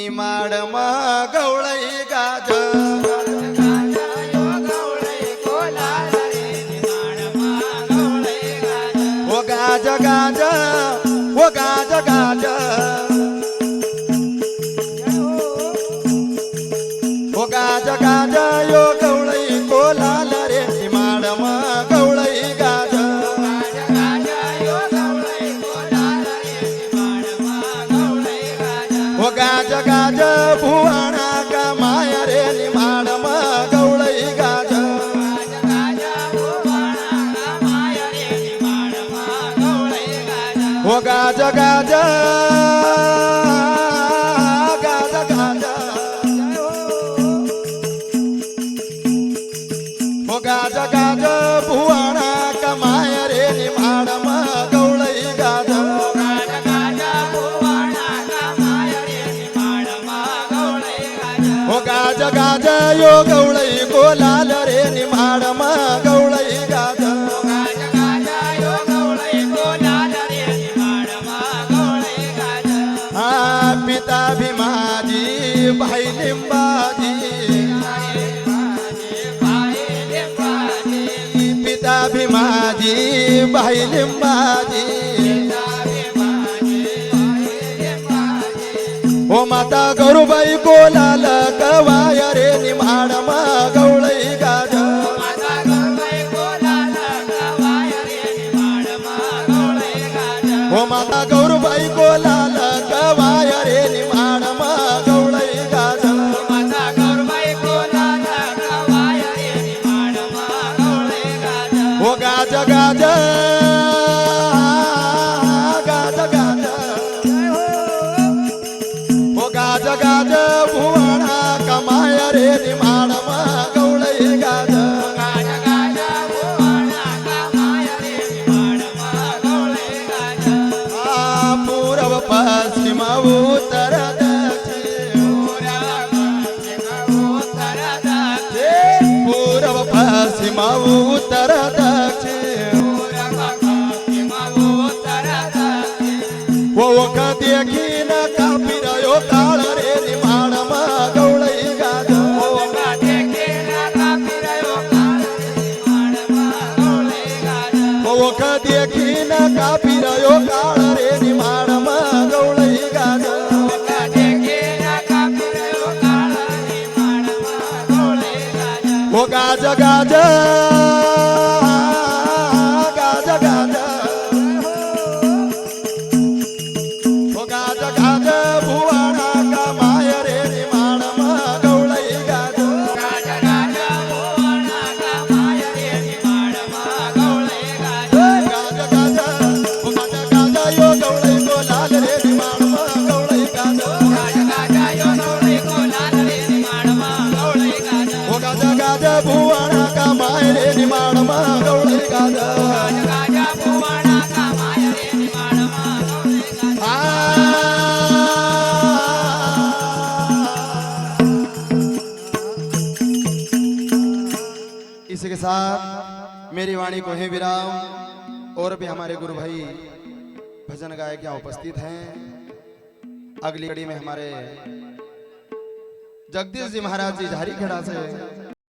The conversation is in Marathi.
निमाडम गवळई गाज ओ गाज गाज ओ गाज गाज ओ गाज गाज यो गवळई कोलाल रे निमाडम गवळई गाज ओ गाज गाज भुवना का माया रे निमाडम गवळई गाज ओ गाज गाज गाज गाज ओ गाज गाज भुवना का माया रे निमाडम गवळई गाज ओ गाज गाज यो गवळई कोलाल रे निमाडम गवळई गाज पिता भीमाजी भाई लिंबाजी पिता भीमाजी भाई लिंबाजी ओ माता गौरबाई कोलाल कवाय रे निमाडम गवळई गाज ओ माता गौरबाई कोलाल कवाय रे निमाडम गवळई गाज ओ गाज गाज गाज गाज ओ गाज गाज भुवना कमाय रे निमाडम गवळई गाज पूर्व पश्चिम उत्तर पूर्व पश्चिम उत्तर दक्षिण ओख देखीन कापिरयो काळ रे निमाडम गवळई गाज ओख देखीन कापिरयो काळ रे निमाडम गवळई गाज ओ गाज गाज गाज गाज ओ गाज गाज भुवना का माय रे निमाडम गवळई गाज गाज गाज ओ गाज गाज यो गवळई कोलाल रे निमाडम गवळई गाज ओ गाज गाज भुवना का माय रे निमाडम गवळई गाज इसी के साथ मेरी वाणी को है विराम। और भी हमारे गुरु भाई भजन गायक यहाँ उपस्थित हैं। अगली कड़ी में हमारे जगदीश जी महाराज जी झारी खेड़ा से